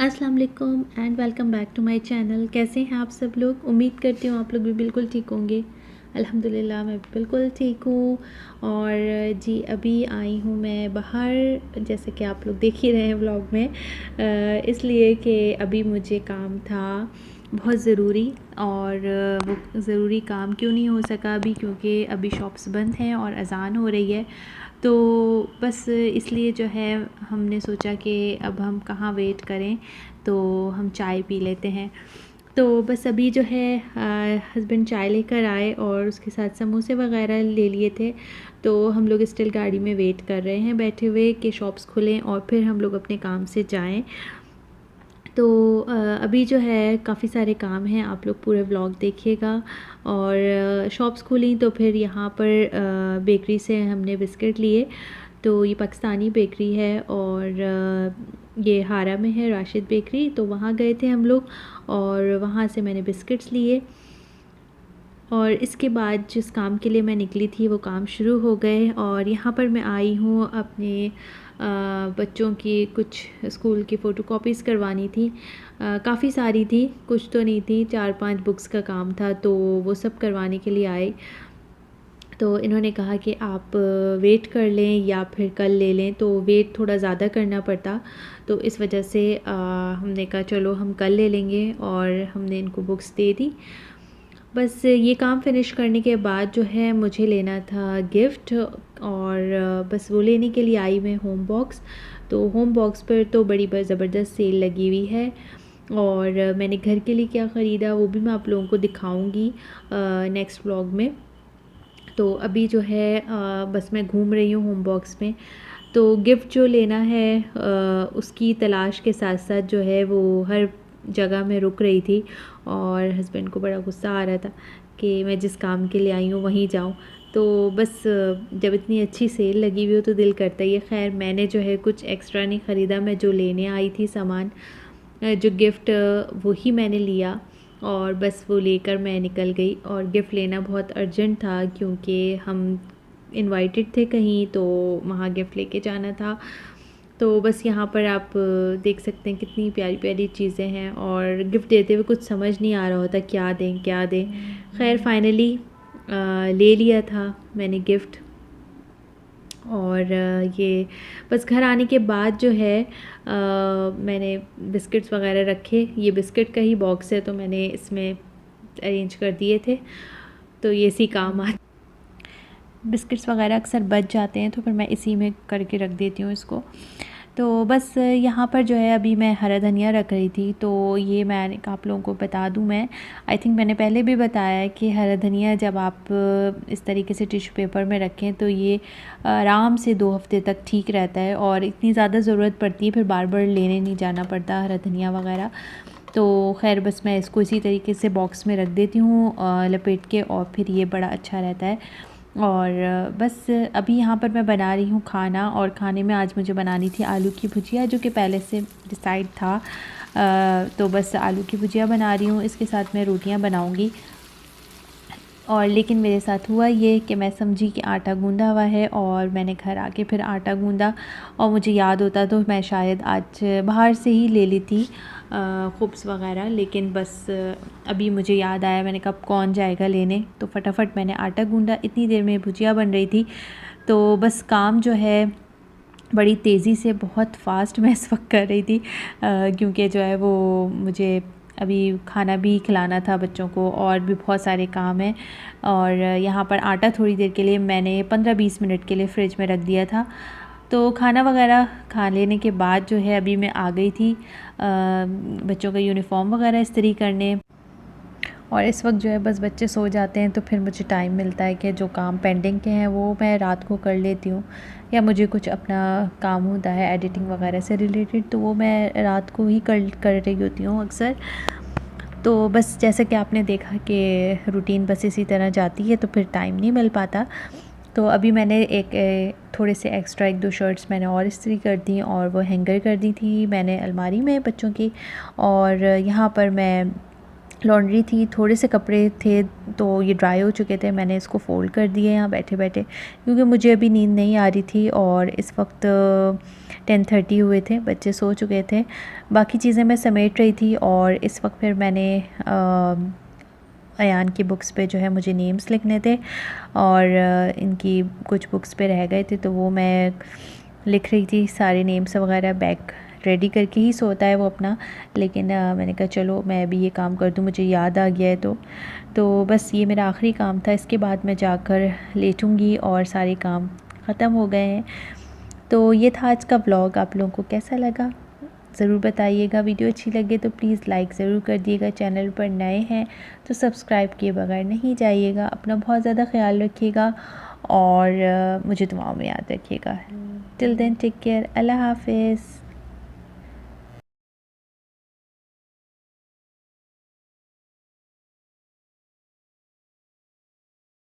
अस्सलाम वालेकुम and welcome back to my channel. कैसे हैं आप सब लोग? उम्मीद करती हूँ आप लोग भी बिल्कुल ठीक होंगे। अल्हम्दुलिल्लाह मैं बिल्कुल ठीक हूँ। और जी अभी आई हूँ मैं बाहर, जैसे कि आप लोग देख ही रहे हैं व्लॉग में, इसलिए कि अभी मुझे काम था बहुत ज़रूरी। और वो ज़रूरी काम क्यों नहीं हो सका अभी, क्योंकि अभी शॉप्स बंद हैं और अज़ान हो रही है। तो बस इसलिए जो है हमने सोचा कि अब हम कहाँ वेट करें, तो हम चाय पी लेते हैं। तो बस अभी जो है हस्बैंड चाय लेकर आए और उसके साथ समोसे वगैरह ले लिए थे। तो हम लोग स्टिल गाड़ी में वेट कर रहे हैं बैठे हुए कि शॉप्स खुलें और फिर हम लोग अपने काम से जाएं। तो अभी जो है काफ़ी सारे काम हैं, आप लोग पूरे व्लॉग देखिएगा। और शॉप्स खुली तो फिर यहाँ पर बेकरी से हमने बिस्किट लिए। तो ये पाकिस्तानी बेकरी है और ये हारा में है राशिद बेकरी, तो वहाँ गए थे हम लोग और वहाँ से मैंने बिस्किट्स लिए। और इसके बाद जिस काम के लिए मैं निकली थी वो काम शुरू हो गए। और यहाँ पर मैं आई हूँ अपने बच्चों की कुछ स्कूल की फ़ोटोकॉपीज़ करवानी थी। काफ़ी सारी थी, कुछ तो नहीं थी, 4-5 बुक्स का काम था, तो वो सब करवाने के लिए आए। तो इन्होंने कहा कि आप वेट कर लें या फिर कल ले लें, तो वेट थोड़ा ज़्यादा करना पड़ता, तो इस वजह से हमने कहा चलो हम कल ले लेंगे और हमने इनको बुक्स दे दी। बस ये काम फिनिश करने के बाद जो है मुझे लेना था गिफ्ट, और बस वो लेने के लिए आई मैं होम बॉक्स। तो होम बॉक्स पर तो बड़ी ज़बरदस्त सेल लगी हुई है। और मैंने घर के लिए क्या ख़रीदा वो भी मैं आप लोगों को दिखाऊंगी नेक्स्ट व्लॉग में। तो अभी जो है बस मैं घूम रही हूँ होम बॉक्स में। तो गिफ्ट जो लेना है उसकी तलाश के साथ साथ जो है वो हर जगह में रुक रही थी। और हस्बैंड को बड़ा गुस्सा आ रहा था कि मैं जिस काम के लिए आई हूँ वहीं जाऊँ। तो बस जब इतनी अच्छी सेल लगी हुई हो तो दिल करता ही है। खैर मैंने जो है कुछ एक्स्ट्रा नहीं ख़रीदा, मैं जो लेने आई थी सामान, जो गिफ्ट, वही मैंने लिया और बस वो लेकर मैं निकल गई। और गिफ्ट लेना बहुत अर्जेंट था क्योंकि हम इनवाइटेड थे कहीं, तो वहाँ गिफ्ट लेके जाना था। तो बस यहाँ पर आप देख सकते हैं कितनी प्यारी प्यारी चीज़ें हैं, और गिफ्ट देते हुए कुछ समझ नहीं आ रहा होता क्या दें क्या दें। खैर फाइनली ले लिया था मैंने गिफ्ट। और ये बस घर आने के बाद जो है मैंने बिस्किट्स वगैरह रखे। ये बिस्किट का ही बॉक्स है तो मैंने इसमें अरेंज कर दिए थे, तो ये इसी काम आ। बिस्किट्स वगैरह अक्सर बच जाते हैं तो फिर मैं इसी में करके रख देती हूँ इसको। तो बस यहाँ पर जो है अभी मैं हरा धनिया रख रही थी, तो ये मैं आप लोगों को बता दूँ, मैं आई थिंक मैंने पहले भी बताया है कि हरा धनिया जब आप इस तरीके से टिश्यू पेपर में रखें तो ये आराम से 2 हफ्ते तक ठीक रहता है, और इतनी ज़्यादा ज़रूरत पड़ती है फिर बार बार लेने नहीं जाना पड़ता हरा धनिया वगैरह। तो खैर बस मैं इसको इसी तरीके से बॉक्स में रख देती हूँ लपेट के, और फिर ये बड़ा अच्छा रहता है। और बस अभी यहाँ पर मैं बना रही हूँ खाना, और खाने में आज मुझे बनानी थी आलू की भुजिया, जो कि पहले से डिसाइड था। तो बस आलू की भुजिया बना रही हूँ, इसके साथ मैं रोटियाँ बनाऊँगी। और लेकिन मेरे साथ हुआ ये कि मैं समझी कि आटा गूंदा हुआ है, और मैंने घर आके फिर आटा गूंदा, और मुझे याद होता तो मैं शायद आज बाहर से ही ले ली थी खुब्स वगैरह। लेकिन बस अभी मुझे याद आया, मैंने कहा कौन जाएगा लेने, तो फटाफट मैंने आटा गूंदा। इतनी देर में भुजिया बन रही थी। तो बस काम जो है बड़ी तेज़ी से बहुत फ़ास्ट मैं इस वक्त कर रही थी क्योंकि जो है वो मुझे अभी खाना भी खिलाना था बच्चों को, और भी बहुत सारे काम हैं। और यहाँ पर आटा थोड़ी देर के लिए मैंने 15-20 मिनट के लिए फ्रिज में रख दिया था। तो खाना वगैरह खा लेने के बाद जो है अभी मैं आ गई थी बच्चों का यूनिफ़ॉर्म वगैरह इस्त्री करने। और इस वक्त जो है बस बच्चे सो जाते हैं तो फिर मुझे टाइम मिलता है कि जो काम पेंडिंग के हैं वो मैं रात को कर लेती हूँ, या मुझे कुछ अपना काम होता है एडिटिंग वगैरह से रिलेटेड, तो वो मैं रात को ही कर रही होती हूँ अक्सर। तो बस जैसे कि आपने देखा कि रूटीन बस इसी तरह जाती है, तो फिर टाइम नहीं मिल पाता। तो अभी मैंने थोड़े से एक्स्ट्रा 1-2 शर्ट्स मैंने और इस्त्री कर दी, और वो हैंगर कर दी थी मैंने अलमारी में बच्चों की। और यहाँ पर मैं लॉन्ड्री थी, थोड़े से कपड़े थे तो ये ड्राई हो चुके थे, मैंने इसको फ़ोल्ड कर दिए यहाँ बैठे बैठे, क्योंकि मुझे अभी नींद नहीं आ रही थी। और इस वक्त 10:30 हुए थे, बच्चे सो चुके थे। बाकी चीज़ें मैं समेट रही थी और इस वक्त फिर मैंने अयान की बुक्स पे जो है मुझे नेम्स लिखने थे और इनकी कुछ बुक्स पे रह गए थे, तो वो मैं लिख रही थी सारे नेम्स वगैरह। बैग रेडी करके ही सोता है वो अपना, लेकिन मैंने कहा चलो मैं भी ये काम कर दूँ, मुझे याद आ गया है तो बस ये मेरा आखिरी काम था। इसके बाद मैं जाकर लेटूँगी और सारे काम ख़त्म हो गए हैं। तो ये था आज का व्लॉग। आप लोगों को कैसा लगा ज़रूर बताइएगा। वीडियो अच्छी लगे तो प्लीज़ लाइक ज़रूर कर दिएगा। चैनल पर नए हैं तो सब्सक्राइब किए बगैर नहीं जाइएगा। अपना बहुत ज़्यादा ख्याल रखिएगा और मुझे दुआओं में याद रखिएगा। Till then take care. अल्लाह हाफ़िज़।